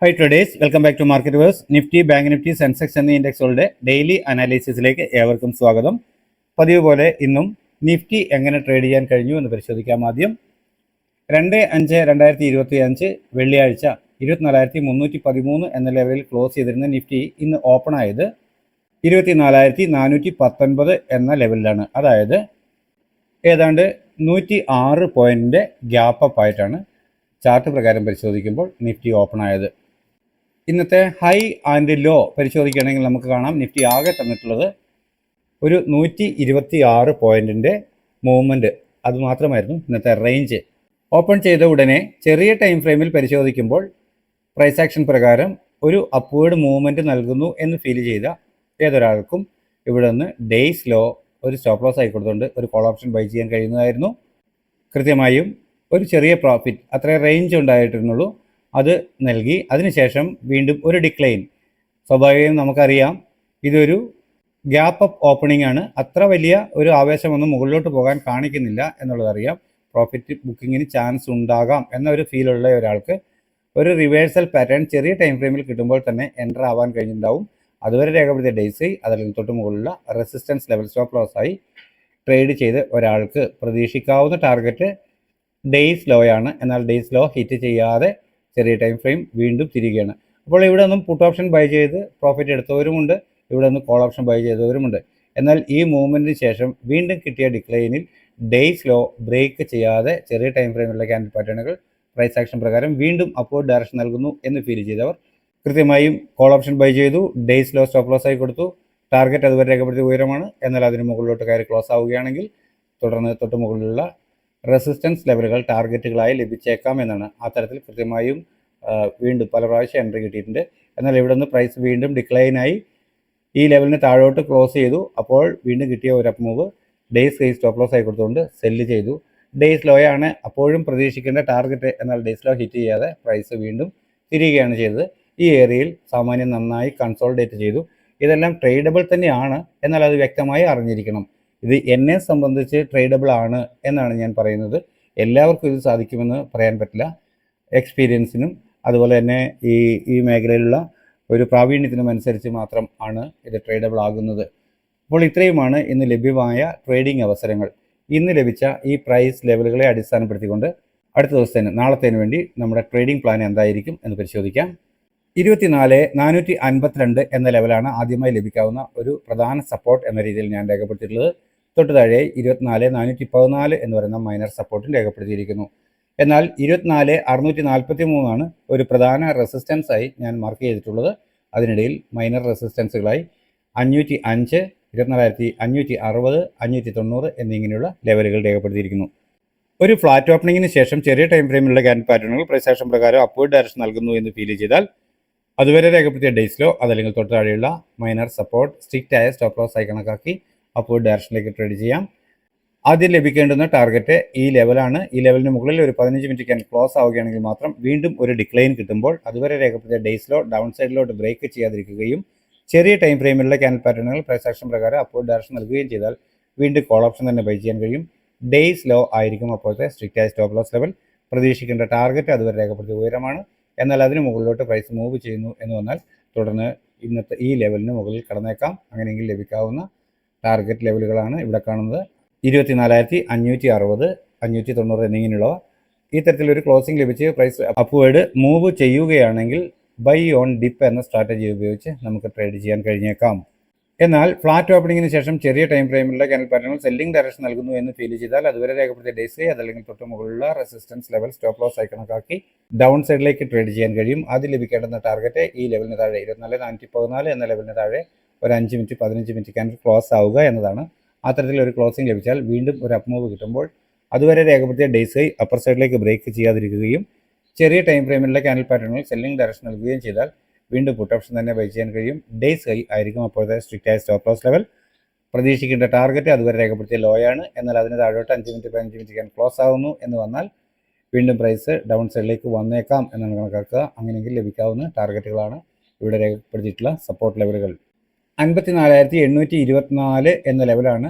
High traders, welcome back to market verse. Nifty, bank Nifty, Sensex എന്നീ ഇൻഡെക്സുകളുടെ daily അനാലിസിസിലേക്ക് ഏവർക്കും സ്വാഗതം. പതിവ് പോലെ ഇന്നും നിഫ്റ്റി എങ്ങനെ ട്രേഡ് ചെയ്യാൻ കഴിഞ്ഞു എന്ന് പരിശോധിക്കാം. ആദ്യം 2/5/2025 വെള്ളിയാഴ്ച 24,313 എന്ന ലെവലിൽ ക്ലോസ് ചെയ്തിരുന്ന നിഫ്റ്റി ഇന്ന് ഓപ്പൺ ആയത് 24,419 എന്ന ലെവലിലാണ്. അതായത് ഏതാണ്ട് 106 പോയിന്റിൻ്റെ ഗ്യാപ്പ് അപ്പ് ആയിട്ടാണ് ചാർട്ട് പ്രകാരം പരിശോധിക്കുമ്പോൾ നിഫ്റ്റി ഓപ്പൺ ആയത്. ഇന്നത്തെ ഹൈ ആൻഡ് ലോ പരിശോധിക്കുകയാണെങ്കിൽ നമുക്ക് കാണാം നിഫ്റ്റി ആകെ തന്നിട്ടുള്ളത് ഒരു 126 പോയിന്റിൻ്റെ മൂവ്മെൻറ്റ്. അതുമാത്രമായിരുന്നു ഇന്നത്തെ റേഞ്ച്. ഓപ്പൺ ചെയ്ത ഉടനെ ചെറിയ ടൈം ഫ്രെയിമിൽ പരിശോധിക്കുമ്പോൾ പ്രൈസ് ആക്ഷൻ പ്രകാരം ഒരു അപ്വേർഡ് മൂവ്മെൻറ്റ് നൽകുന്നു എന്ന് ഫീൽ ചെയ്ത ഏതൊരാൾക്കും ഇവിടെ നിന്ന് ഡേയ്സ് ലോ ഒരു സ്റ്റോപ്പ് ലോസ് ആയി കൊടുത്തുകൊണ്ട് ഒരു കോൾ ഓപ്ഷൻ ബൈ ചെയ്യാൻ കഴിയുന്നതായിരുന്നു. കൃത്യമായും ഒരു ചെറിയ പ്രോഫിറ്റ്, അത്രേ റേഞ്ച് ഉണ്ടായിരുന്നുള്ളൂ, അത് നൽകി. അതിനുശേഷം വീണ്ടും ഒരു ഡിക്ലൈൻ. സ്വാഭാവികം നമുക്കറിയാം ഇതൊരു ഗ്യാപ്പ് അപ്പ് ഓപ്പണിംഗ് ആണ്. അത്ര വലിയ ഒരു ആവേശമൊന്നും മുകളിലോട്ട് പോകാൻ കാണിക്കുന്നില്ല എന്നുള്ളതറിയാം. പ്രോഫിറ്റ് ബുക്കിങ്ങിന് ചാൻസ് ഉണ്ടാകാം എന്നൊരു ഫീലുള്ള ഒരാൾക്ക് ഒരു റിവേഴ്സൽ പാറ്റേൺ ചെറിയ ടൈം ഫ്രെയിമിൽ കിട്ടുമ്പോൾ തന്നെ എൻ്റർ ആവാൻ കഴിഞ്ഞിട്ടുണ്ടാവും. അതുവരെ രേഖപ്പെടുത്തിയ ഡേയ്സ് അതല്ലെങ്കിൽ തൊട്ട് മുകളിലുള്ള റെസിസ്റ്റൻസ് ലെവൽ സ്റ്റോപ്പ് ലോസ് ആയി ട്രേഡ് ചെയ്ത് ഒരാൾക്ക് പ്രതീക്ഷിക്കാവുന്ന ടാർഗറ്റ് ഡേയ്സ് ലോ ആണ്. എന്നാൽ ഡേയ്സ് ലോ ഹിറ്റ് ചെയ്യാതെ ചെറിയ ടൈം ഫ്രെയിം വീണ്ടും തിരികെയാണ്. അപ്പോൾ ഇവിടെ നിന്നും പുട്ട് ഓപ്ഷൻ ബൈ ചെയ്ത് പ്രോഫിറ്റ് എടുത്തവരുമുണ്ട്, ഇവിടെ നിന്ന് കോൾ ഓപ്ഷൻ ബൈ ചെയ്തവരുമുണ്ട്. എന്നാൽ ഈ മൂവ്മെൻറ്റിന് ശേഷം വീണ്ടും കിട്ടിയ ഡിക്ലൈനിൽ ഡേയ്സ് ലോ ബ്രേക്ക് ചെയ്യാതെ ചെറിയ ടൈം ഫ്രെയിമിലുള്ള ക്യാൻഡിൽ പാറ്റേണുകൾ പ്രൈസ് ആക്ഷൻ പ്രകാരം വീണ്ടും അപ്വേർഡ് ഡയറക്ഷൻ നൽകുന്നു എന്ന് ഫീൽ ചെയ്തവർ കൃത്യമായും കോൾ ഓപ്ഷൻ ബൈ ചെയ്തു. ഡേയ്സ് ലോ സ്റ്റോപ്പ് ലോസ് ആയി കൊടുത്തു. ടാർഗറ്റ് അതുവരെ രേഖപ്പെടുത്തിയ ഉയരമാണ്. എന്നാൽ അതിന് മുകളിലോട്ട് കയറി ക്ലോസ് ആവുകയാണെങ്കിൽ തുടർന്ന് തൊട്ട് മുകളിലുള്ള റെസിസ്റ്റൻസ് ലെവലുകൾ ടാർഗറ്റുകളായി ലഭിച്ചേക്കാം എന്നാണ്. ആ തരത്തിൽ കൃത്യമായും വീണ്ടും പല പ്രാവശ്യം എൻട്രി കിട്ടിയിട്ടുണ്ട്. എന്നാൽ ഇവിടെ നിന്ന് പ്രൈസ് വീണ്ടും ഡിക്ലൈനായി ഈ ലെവലിന് താഴോട്ട് ക്ലോസ് ചെയ്തു. അപ്പോൾ വീണ്ടും കിട്ടിയ ഒരു അപ്പ് മൂവ് ഡേയ്സ് കൈ സ്റ്റോപ്പ് ലോസ് ആയി കൊടുത്തുകൊണ്ട് സെല്ല് ചെയ്തു. ഡേയ്സ് ലോയാണ് അപ്പോഴും പ്രതീക്ഷിക്കേണ്ട ടാർഗറ്റ്. എന്നാൽ ഡേയ്സ് ലോ ഹിറ്റ് ചെയ്യാതെ പ്രൈസ് വീണ്ടും തിരികെയാണ് ചെയ്തത്. ഈ ഏരിയയിൽ സാമാന്യം നന്നായി കൺസോൾഡേറ്റ് ചെയ്തു. ഇതെല്ലാം ട്രേഡബിൾ തന്നെയാണ്, എന്നാൽ അത് വ്യക്തമായി അറിഞ്ഞിരിക്കണം. ഇത് എന്നെ സംബന്ധിച്ച് ട്രേഡബിൾ ആണ് എന്നാണ് ഞാൻ പറയുന്നത്. എല്ലാവർക്കും ഇത് സാധിക്കുമെന്ന് പറയാൻ പറ്റില്ല. എക്സ്പീരിയൻസിനും അതുപോലെ തന്നെ ഈ മേഖലയിലുള്ള ഒരു പ്രാവീണ്യത്തിനും അനുസരിച്ച് മാത്രം ആണ് ഇത് ട്രേഡബിൾ ആകുന്നത്. അപ്പോൾ ഇത്രയുമാണ് ഇന്ന് ലഭ്യമായ ട്രേഡിംഗ് അവസരങ്ങൾ. ഇന്ന് ലഭിച്ച ഈ പ്രൈസ് ലെവലുകളെ അടിസ്ഥാനപ്പെടുത്തിക്കൊണ്ട് അടുത്ത ദിവസത്തേന് നാളത്തേന് വേണ്ടി നമ്മുടെ ട്രേഡിംഗ് പ്ലാൻ എന്തായിരിക്കും എന്ന് പരിശോധിക്കാം. 24,452 എന്ന ലെവലാണ് ആദ്യമായി ലഭിക്കാവുന്ന ഒരു പ്രധാന സപ്പോർട്ട് എന്ന രീതിയിൽ ഞാൻ രേഖപ്പെടുത്തിയിട്ടുള്ളത്. തൊട്ട് താഴെ 24,414 എന്ന് പറയുന്ന മൈനർ സപ്പോർട്ടും രേഖപ്പെടുത്തിയിരിക്കുന്നു. എന്നാൽ 24,643 ഒരു പ്രധാന റെസിസ്റ്റൻസ് ആയി ഞാൻ മാർക്ക് ചെയ്തിട്ടുള്ളത്. അതിനിടയിൽ മൈനർ റെസിസ്റ്റൻസുകളായി 505, 24,560, 590 എന്നിങ്ങനെയുള്ള ലെവലുകൾ രേഖപ്പെടുത്തിയിരിക്കുന്നു. ഒരു ഫ്ലാറ്റ് ഓപ്പണിങ്ങിന് ശേഷം ചെറിയ ടൈം ഫ്രെയിമിലുള്ള ക്യാൻഡിൽ പാറ്റേണുകൾ പ്രൈസ് ആക്ഷൻ പ്രകാരം അപ്വേർഡ് ഡയറക്ഷൻ നൽകുന്നു എന്ന് ഫീൽ ചെയ്താൽ അതുവരെ രേഖപ്പെടുത്തിയ ഡേയ്സ് ലോ അതല്ലെങ്കിൽ തൊട്ട് താഴെയുള്ള മൈനർ സപ്പോർട്ട് സ്ട്രിക്റ്റ് ആയ സ്റ്റോപ്പ് ലോസ് ആയി കണക്കാക്കി അപ്വേർഡ് ഡയറക്ഷനിലേക്ക് ട്രേഡ് ചെയ്യാം. ആദ്യം ലഭിക്കേണ്ടുന്ന ടാർഗറ്റ് ഈ ലെവലാണ്. ഈ ലെവലിന് മുകളിൽ ഒരു 15 മിനിറ്റ് ക്യാൻ ക്ലോസ് ആവുകയാണെങ്കിൽ മാത്രം വീണ്ടും ഒരു ഡിക്ലൈൻ കിട്ടുമ്പോൾ അതുവരെ രേഖപ്പെടുത്തിയ ഡേയ്സ് ലോ ഡൗൺ സൈഡിലോട്ട് ബ്രേക്ക് ചെയ്യാതിരിക്കുകയും ചെറിയ ടൈം ഫ്രെയിമിലുള്ള ക്യാൻഡിൽ പാറ്റേണുകൾ പ്രൈസ് ആക്ഷൻ പ്രകാരം അപ്വേർഡ് ഡയറക്ഷൻ നൽകുകയും ചെയ്താൽ വീണ്ടും കോൾ ഓപ്ഷൻ തന്നെ ബൈ ചെയ്യാൻ കഴിയും. ഡേയ്സ് ലോ ആയിരിക്കും അപ്പോഴത്തെ സ്ട്രിക്റ്റ് ആയ സ്റ്റോപ്പ് ലോസ് ലെവൽ. പ്രതീക്ഷിക്കേണ്ട ടാർഗറ്റ് അതുവരെ രേഖപ്പെടുത്തിയ ഉയരമാണ്. എന്നാൽ അതിന് മുകളിലോട്ട് പ്രൈസ് മൂവ് ചെയ്യുന്നു എന്ന് വന്നാൽ തുടർന്ന് ഇന്നത്തെ ഈ ലെവലിന് മുകളിൽ കടന്നേക്കാം. അങ്ങനെയെങ്കിൽ ലഭിക്കാവുന്ന ടാർഗറ്റ് ലെവലുകളാണ് ഇവിടെ കാണുന്നത്. 24,560, 590 എന്നിങ്ങനെയുള്ളവ. ഈ തരത്തിലൊരു ക്ലോസിംഗ് ലഭിച്ച് പ്രൈസ് അപ്വേർഡ് മൂവ് ചെയ്യുകയാണെങ്കിൽ ബൈ ഓൺ ഡിപ്പ് എന്ന സ്ട്രാറ്റജി ഉപയോഗിച്ച് നമുക്ക് ട്രേഡ് ചെയ്യാൻ കഴിഞ്ഞേക്കാം. എന്നാൽ ഫ്ലാറ്റ് ഓപ്പണിങ്ങിന് ശേഷം ചെറിയ ടൈം ഫ്രെയിമിലുള്ള ക്യാൻഡിൽ പാറ്റേണുകൾ സെല്ലിംഗ് ഡയറക്ഷൻ നൽകുന്നു എന്ന് ഫീൽ ചെയ്താൽ അതുവരെ രേഖപ്പെടുത്തിയ ഡേയ്സ് അതല്ലെങ്കിൽ തൊട്ട് മുകളിലുള്ള റെസിസ്റ്റൻസ് ലെവൽ സ്റ്റോപ്പ് ലോസ് ആയി കണക്കാക്കി ഡൗൺ സൈഡിലേക്ക് ട്രേഡ് ചെയ്യാൻ കഴിയും. ആദ്യം ലഭിക്കേണ്ടുന്ന ടാർഗറ്റ് ഈ ലെവലിന് താഴെ 24,414 എന്ന ലെവലിന് താഴെ ഒരു 5 മിനിറ്റ് 15 മിനിറ്റ് ക്യാൻഡിൽ ക്ലോസ് ആവുക എന്നതാണ്. ആ തരത്തിലൊരു ക്ലോസിംഗ് ലഭിച്ചാൽ വീണ്ടും ഒരു അപ്പ് മൂവ് കിട്ടുമ്പോൾ അതുവരെ രേഖപ്പെടുത്തിയ ഡേയ്സ് അപ്പർ സൈഡിലേക്ക് ബ്രേക്ക് ചെയ്യാതിരിക്കുകയും ചെറിയ ടൈം ഫ്രെയിമിലുള്ള ക്യാൻഡിൽ പാറ്റേണുകൾ സെല്ലിംഗ് ഡയറക്ഷൻ നൽകുകയും ചെയ്താൽ വീണ്ടും പുട്ട് ഓപ്ഷൻ തന്നെ ബൈ ചെയ്യാൻ കഴിയും. ഡേയ്സ് ഹൈ ആയിരിക്കും അപ്പോഴത്തെ സ്ട്രിക്റ്റ് ആയ സ്റ്റോപ്പ് ലോസ് ലെവൽ. പ്രതീക്ഷിക്കേണ്ട ടാർഗറ്റ് അതുവരെ രേഖപ്പെടുത്തിയ ലോയാണ്. എന്നാൽ അതിന് താഴോട്ട് 5 മിനിറ്റ് 15 മിനിറ്റ് ക്യാൻ ക്ലോസ് ആവുന്നു എന്ന് വന്നാൽ വീണ്ടും പ്രൈസ് ഡൗൺ സൈഡിലേക്ക് വന്നേക്കാം എന്നാണ് കണക്കാക്കുക. അങ്ങനെയെങ്കിൽ ലഭിക്കാവുന്ന ടാർഗറ്റുകളാണ് ഇവിടെ രേഖപ്പെടുത്തിയിട്ടുള്ള സപ്പോർട്ട് ലെവലുകൾ. 54,824 എന്ന ലെവലാണ്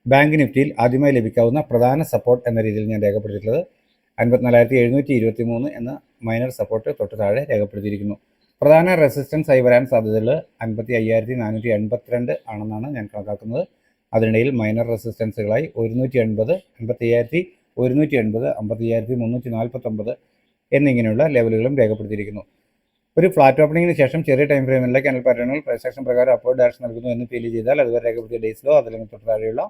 ബാങ്ക് നിഫ്റ്റിയിൽ ആദ്യമായി ലഭിക്കാവുന്ന പ്രധാന സപ്പോർട്ട് എന്ന രീതിയിൽ ഞാൻ രേഖപ്പെടുത്തിയിട്ടുള്ളത്. 54,723 എന്ന മൈനർ സപ്പോർട്ട് തൊട്ട് താഴെ രേഖപ്പെടുത്തിയിരിക്കുന്നു. പ്രധാന റെസിസ്റ്റൻസ് ആയി വരാൻ സാധ്യതയുള്ളത് 55,482 ആണെന്നാണ് ഞാൻ കണക്കാക്കുന്നത്. അതിനിടയിൽ മൈനർ റെസിസ്റ്റൻസുകളായി 180, 55,180, 55,349 എന്നിങ്ങനെയുള്ള ലെവലുകളും രേഖപ്പെടുത്തിയിരിക്കുന്നു. ഒരു ഫ്ലാറ്റ് ഓപ്പണിങ്ങിന് ശേഷം ചെറിയ ടൈം ഫ്രെയിമിലെ ക്യാൻഡിൽ പാറ്റേണുകൾ പ്രൈസ് ആക്ഷൻ പ്രകാരം അപ്വേർഡ് ഡയറക്ഷൻ നൽകുന്നു എന്ന് ഫീൽ ചെയ്താൽ അതുവരെ രേഖപ്പെടുത്തിയ ഡേയ്സ് ലോ അതല്ലെങ്കിൽ തൊട്ട് താഴെയുള്ള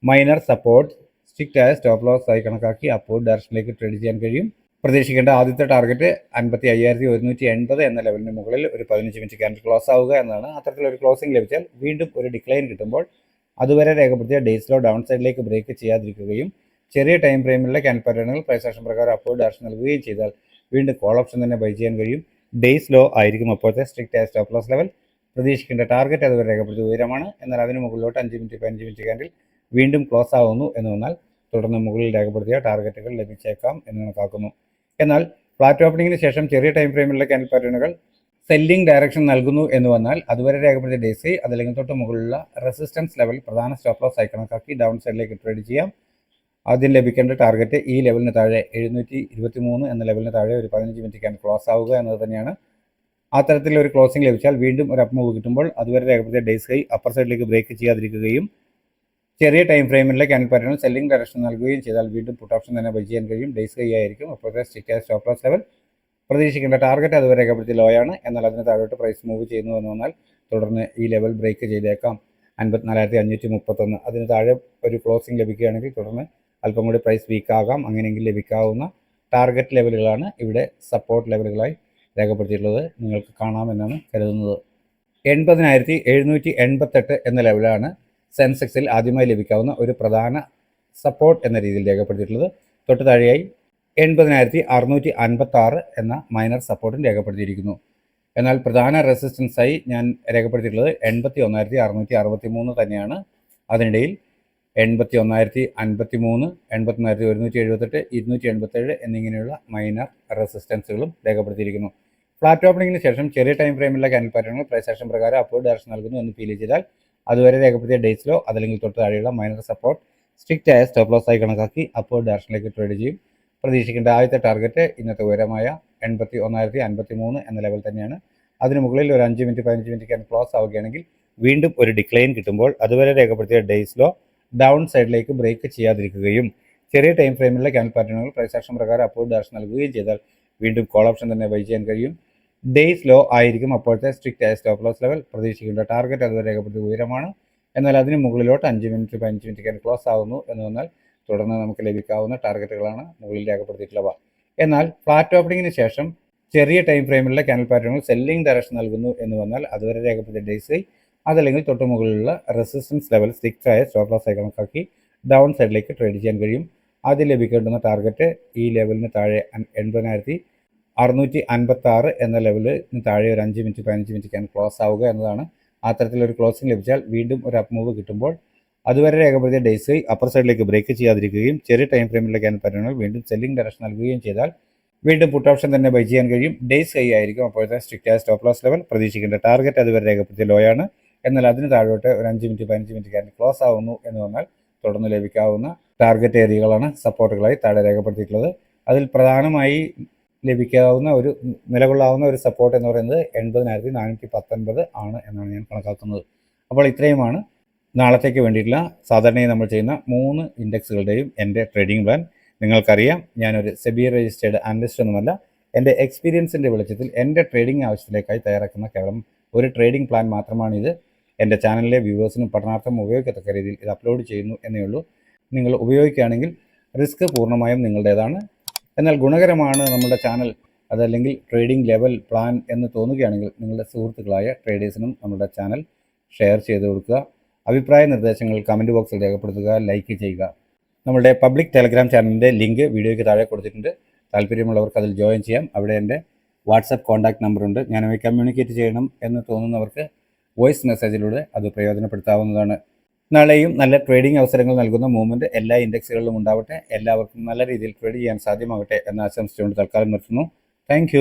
മൈനർ സപ്പോർട്ട് സ്ട്രിക്റ്റ് ആയ സ്റ്റോപ്പ് ലോസ് ആയി കണക്കാക്കി അപ്വേർഡ് ഡയറക്ഷനിലേക്ക് ട്രേഡ് ചെയ്യാൻ കഴിയും. പ്രതീക്ഷിക്കേണ്ട ആദ്യത്തെ ടാർഗറ്റ് 55,180 എന്ന ലെവലിന് മുകളിൽ ഒരു 15 മിനിറ്റ് ക്യാൻഡിൽ ക്ലോസ് ആവുക എന്നതാണ്. അത്തരത്തിലൊരു ക്ലോസിംഗ് ലഭിച്ചാൽ വീണ്ടും ഒരു ഡിക്ലൈൻ കിട്ടുമ്പോൾ അതുവരെ രേഖപ്പെടുത്തിയ ഡേയ്സ് ലോ ഡൗൺ സൈഡിലേക്ക് ബ്രേക്ക് ചെയ്യാതിരിക്കുകയും ചെറിയ ടൈം ഫ്രെയിമിലെ ക്യാൻഡിൽ പാറ്റേണുകൾ പ്രൈസ് ആക്ഷൻ പ്രകാരം അപ്വേർഡ് ഡയറക്ഷൻ നൽകുകയും ചെയ്താൽ വീണ്ടും കോൾ ഓപ്ഷൻ തന്നെ ബൈ ചെയ്യാൻ കഴിയും. ഡേയ്സ് ലോ ആയിരിക്കും അപ്പോഴത്തെ സ്ട്രിക്റ്റ് ആയ സ്റ്റോപ്പ് ലോസ് ലെവൽ. പ്രതീക്ഷിക്കേണ്ട ടാർഗറ്റ് അതുവരെ രേഖപ്പെടുത്തിയ ഉയരമാണ്. എന്നാൽ അതിന് മുകളിലോട്ട് 5 മിനിറ്റ് 15 മിനിറ്റ് ക്യാൻഡിൽ വീണ്ടും ക്ലോസ് ആവുന്നു എന്ന് വന്നാൽ തുടർന്ന് മുകളിൽ രേഖപ്പെടുത്തിയ ടാർഗറ്റുകൾ ലഭിച്ചേക്കാം എന്ന് കണക്കാക്കുന്നു. എന്നാൽ ഫ്ലാറ്റ് ഓപ്പണിങ്ങിന് ശേഷം ചെറിയ ടൈം ഫ്രെയിമിലുള്ള ക്യാൻഡിൽ പാറ്റേണുകൾ സെല്ലിംഗ് ഡയറക്ഷൻ നൽകുന്നു എന്ന് വന്നാൽ അതുവരെ രേഖപ്പെടുത്തിയ ഡേയ്സ് അതല്ലെങ്കിൽ തൊട്ട് മുകളിലുള്ള റെസിസ്റ്റൻസ് ലെവൽ പ്രധാന സ്റ്റോപ്പ് ലോസ് ആയി കണക്കാക്കി ഡൗൺ സൈഡിലേക്ക് ട്രേഡ് ചെയ്യാം. ആദ്യം ലഭിക്കേണ്ട ടാർഗറ്റ് ഈ ലെവലിന് താഴെ 723 എന്ന ലെവലിന് താഴെ ഒരു 15 മിനിറ്റ് ക്യാൻഡിൽ ക്ലോസ് ആവുക എന്നത് തന്നെയാണ്. അത്തരത്തിലൊരു ക്ലോസിംഗ് ലഭിച്ചാൽ വീണ്ടും ഒരു അപ്പ് മൂവ് കിട്ടുമ്പോൾ അതുവരെ രേഖപ്പെടുത്തിയ ഡേയ്സ് ഹൈ അപ്പർ സൈഡിലേക്ക് ബ്രേക്ക് ചെയ്യാതിരിക്കുകയും ചെറിയ ടൈം ഫ്രെയിമിലെ ക്യാൻഡിൽ പാറ്റേണിൽ സെല്ലിംഗ് ഡയറക്ഷൻ നൽകുകയും ചെയ്താൽ വീണ്ടും പുട്ട് ഓപ്ഷൻ തന്നെ ബൈ ചെയ്യാൻ കഴിയും. ഡേയ്സ് ഹൈ ആയിരിക്കും അപ്പോഴത്തെ സ്ട്രിക്റ്റ് ആയ സ്റ്റോപ്പ് ലോസ് ലെവൽ. പ്രതീക്ഷിക്കേണ്ട ടാർഗറ്റ് അതുവരെ രേഖപ്പെടുത്തിയ ലോ ആണ്. എന്നാൽ അതിന് താഴോട്ട് പ്രൈസ് മൂവ് ചെയ്യുന്നു എന്ന് വന്നാൽ തുടർന്ന് ഈ ലെവൽ ബ്രേക്ക് ചെയ്തേക്കാം. 54,531. അതിന് താഴെ ഒരു ക്ലോസിംഗ് ലഭിക്കുകയാണെങ്കിൽ തുടർന്ന് അല്പം കൂടി പ്രൈസ് വീക്കാകാം. അങ്ങനെയെങ്കിൽ ലഭിക്കാവുന്ന ടാർഗറ്റ് ലെവലുകളാണ് ഇവിടെ സപ്പോർട്ട് ലെവലുകളായി രേഖപ്പെടുത്തിയിട്ടുള്ളത്. നിങ്ങൾക്ക് കാണാമെന്നാണ് കരുതുന്നത്. 80,788 എന്ന ലെവലാണ് സെൻസെക്സിൽ ആദ്യമായി ലഭിക്കാവുന്ന ഒരു പ്രധാന സപ്പോർട്ട് എന്ന രീതിയിൽ രേഖപ്പെടുത്തിയിട്ടുള്ളത്. തൊട്ട് താഴെയായി 80,656 എന്ന മൈനർ സപ്പോർട്ടും രേഖപ്പെടുത്തിയിരിക്കുന്നു. എന്നാൽ പ്രധാന റെസിസ്റ്റൻസായി ഞാൻ രേഖപ്പെടുത്തിയിട്ടുള്ളത് 81,663 തന്നെയാണ്. അതിനിടയിൽ 81,053, 81,178, 287 എന്നിങ്ങനെയുള്ള മൈനർ റെസിസ്റ്റൻസുകളും രേഖപ്പെടുത്തിയിരിക്കുന്നു. ഫ്ലാറ്റ് ഓപ്പണിങ്ങിന് ശേഷം ചെറിയ ടൈം ഫ്രെയിമിലുള്ള ക്യാൻഡിൽ പാറ്റേണുകൾ പ്രൈസ് ആക്ഷൻ പ്രകാരം അപ്വേർഡ് ഡയറക്ഷൻ നൽകുന്നു എന്ന് ഫീൽ ചെയ്താൽ അതുവരെ രേഖപ്പെടുത്തിയ ഡേയ്സ് ലോ അതല്ലെങ്കിൽ തൊട്ട് താഴെയുള്ള മൈനർ സപ്പോർട്ട് സ്ട്രിക്റ്റ് ആയ സ്റ്റോപ്പ് ലോസ് ആയി കണക്കാക്കി അപ്വേർഡ് ഡയറക്ഷനിലേക്ക് ട്രേഡ് ചെയ്യും. പ്രതീക്ഷിക്കേണ്ട ആദ്യത്തെ ടാർഗറ്റ് ഇന്നത്തെ ഉയരമായ 81,053 എന്ന ലെവൽ തന്നെയാണ്. അതിന് മുകളിൽ ഒരു 5 മിനിറ്റ് 15 മിനിറ്റ് ക്യാൻഡിൽ ക്ലോസ് ആവുകയാണെങ്കിൽ വീണ്ടും ഒരു ഡിക്ലൈൻ കിട്ടുമ്പോൾ അതുവരെ രേഖപ്പെടുത്തിയ ഡേയ്സ് ലോ ഡൗൺ സൈഡിലേക്ക് ബ്രേക്ക് ചെയ്യാതിരിക്കുകയും ചെറിയ ടൈം ഫ്രെയിമിലെ ക്യാൻഡിൽ പാറ്റേണുകൾ പ്രൈസ് ആക്ഷൻ പ്രകാരം അപ്വേർഡ് ഡയറക്ഷൻ നൽകുകയും ചെയ്താൽ വീണ്ടും കോൾ ഓപ്ഷൻ തന്നെ ബൈ ചെയ്യാൻ കഴിയും. ഡേയ്സ് ലോ ആയിരിക്കും അപ്പോഴത്തെ സ്ട്രിക്റ്റ് ആയ സ്റ്റോപ്പ് ലോസ് ലെവൽ. പ്രതീക്ഷിക്കേണ്ട ടാർഗറ്റ് അതുവരെ രേഖപ്പെടുത്തിയ ഉയരമാണ്. എന്നാൽ അതിന് മുകളിലോട്ട് 5 മിനിറ്റ് 15 മിനിറ്റ് ക്യാൻഡിൽ ക്ലോസ് ആവുന്നു എന്ന് വന്നാൽ തുടർന്ന് നമുക്ക് ലഭിക്കാവുന്ന ടാർഗറ്റുകളാണ് മുകളിൽ രേഖപ്പെടുത്തിയിട്ടുള്ളവ. എന്നാൽ ഫ്ലാറ്റ് ഓപ്പണിങ്ങിന് ശേഷം ചെറിയ ടൈം ഫ്രെയിമിലുള്ള ക്യാൻഡിൽ പാറ്റേണുകൾ സെല്ലിംഗ് ഡയറക്ഷൻ നൽകുന്നു എന്ന് വന്നാൽ അതുവരെ രേഖപ്പെടുത്തിയ ഡേയ്സ് ഹൈ അതല്ലെങ്കിൽ തൊട്ട് മുകളിലുള്ള റെസിസ്റ്റൻസ് ലെവൽ സ്ട്രിക്റ്റ് ആയ സ്റ്റോപ്പ് ലോസ് ആയി കണക്കാക്കി ഡൗൺ സൈഡിലേക്ക് ട്രേഡ് ചെയ്യാൻ കഴിയും. ആദ്യം ലഭിക്കേണ്ടുന്ന ടാർഗറ്റ് ഈ ലെവലിന് താഴെ 80,656 എന്ന ലെവലിന് താഴെ ഒരു 5 മിനിറ്റ് 15 മിനിറ്റ് ക്യാൻഡിൽ ക്ലോസ് ആവുക എന്നതാണ്. അത്തരത്തിലൊരു ക്ലോസിംഗ് ലഭിച്ചാൽ വീണ്ടും ഒരു അപ്പ് മൂവ് കിട്ടുമ്പോൾ അതുവരെ രേഖപ്പെടുത്തിയ ഡേയ്സ് ഹൈ അപ്പർ സൈഡിലേക്ക് ബ്രേക്ക് ചെയ്യാതിരിക്കുകയും ചെറിയ ടൈം ഫ്രെയിമിലെ ക്യാൻഡിൽ പാറ്റേണുകൾ വീണ്ടും സെല്ലിംഗ് ഡയറക്ഷൻ നൽകുകയും ചെയ്താൽ വീണ്ടും പുട്ട് ഓപ്ഷൻ തന്നെ ബൈ ചെയ്യാൻ കഴിയും. ഡേയ്സ് ഹൈ ആയിരിക്കും അപ്പോഴത്തെ സ്ട്രിക്റ്റ് ആയ സ്റ്റോപ്പ് ലോസ് ലെവൽ. പ്രതീക്ഷിക്കേണ്ട ടാർഗറ്റ് അതുവരെ രേഖപ്പെടുത്തിയ ലോ ആണ്. എന്നാൽ അതിന് താഴോട്ട് ഒരു 5 മിനിറ്റ് 15 മിനിറ്റ് ക്യാൻഡിൽ ക്ലോസ് ആവുന്നു എന്ന് വന്നാൽ തുടർന്ന് ലഭിക്കാവുന്ന ടാർഗറ്റ് ഏരിയകളാണ് സപ്പോർട്ടുകളായി താഴെ രേഖപ്പെടുത്തിയിട്ടുള്ളത്. അതിൽ പ്രധാനമായി ലഭിക്കാവുന്ന ഒരു നിലകൊള്ളാവുന്ന ഒരു സപ്പോർട്ട് എന്ന് പറയുന്നത് 80,419 ആണ് എന്നാണ് ഞാൻ കണക്കാക്കുന്നത്. അപ്പോൾ ഇത്രയുമാണ് നാളത്തേക്ക് വേണ്ടിയിട്ടുള്ള സാധാരണയായി നമ്മൾ ചെയ്യുന്ന 3 ഇൻഡെക്സുകളുടെയും എൻ്റെ ട്രേഡിംഗ് പ്ലാൻ. നിങ്ങൾക്കറിയാം ഞാനൊരു സെബി രജിസ്റ്റേർഡ് അനലിസ്റ്റ് ഒന്നുമല്ല. എൻ്റെ എക്സ്പീരിയൻസിൻ്റെ വെളിച്ചത്തിൽ എൻ്റെ ട്രേഡിംഗ് ആവശ്യത്തിലേക്കായി തയ്യാറാക്കുന്ന കേവലം ഒരു ട്രേഡിംഗ് പ്ലാൻ മാത്രമാണിത്. എൻ്റെ ചാനലിലെ വ്യൂവേഴ്സിനും പഠനാർത്ഥം ഉപയോഗിക്കത്തക്ക രീതിയിൽ ഇത് അപ്ലോഡ് ചെയ്യുന്നു എന്നേ ഉള്ളൂ. നിങ്ങൾ ഉപയോഗിക്കുകയാണെങ്കിൽ റിസ്ക് പൂർണ്ണമായും നിങ്ങളുടേതാണ്. എന്നാൽ ഗുണകരമാണ് നമ്മുടെ ചാനൽ അതല്ലെങ്കിൽ ട്രേഡിംഗ് ലെവൽ പ്ലാൻ എന്ന് തോന്നുകയാണെങ്കിൽ നിങ്ങളുടെ സുഹൃത്തുക്കളായ ട്രേഡേഴ്സിനും നമ്മുടെ ചാനൽ ഷെയർ ചെയ്ത് കൊടുക്കുക. അഭിപ്രായ നിർദ്ദേശങ്ങൾ കമൻറ്റ് ബോക്സിൽ രേഖപ്പെടുത്തുക, ലൈക്ക് ചെയ്യുക. നമ്മുടെ പബ്ലിക് ടെലഗ്രാം ചാനലിൻ്റെ ലിങ്ക് വീഡിയോയ്ക്ക് താഴെ കൊടുത്തിട്ടുണ്ട്. താല്പര്യമുള്ളവർക്ക് അതിൽ ജോയിൻ ചെയ്യാം. അവിടെ എൻ്റെ വാട്സപ്പ് കോൺടാക്റ്റ് നമ്പറുണ്ട്. ഞാനുമായി കമ്മ്യൂണിക്കേറ്റ് ചെയ്യണം എന്ന് തോന്നുന്നവർക്ക് വോയിസ് മെസ്സേജിലൂടെ അത് പ്രയോജനപ്പെടുത്താവുന്നതാണ്. നാളെയും നല്ല ട്രേഡിംഗ് അവസരങ്ങൾ നൽകുന്ന മൂവ്മെൻറ്റ് എല്ലാ ഇൻഡെക്സുകളിലും ഉണ്ടാവട്ടെ. എല്ലാവർക്കും നല്ല രീതിയിൽ ട്രേഡ് ചെയ്യാൻ സാധ്യമാകട്ടെ എന്ന് ആശംസിച്ചുകൊണ്ട് തൽക്കാലം നിർത്തുന്നു. താങ്ക്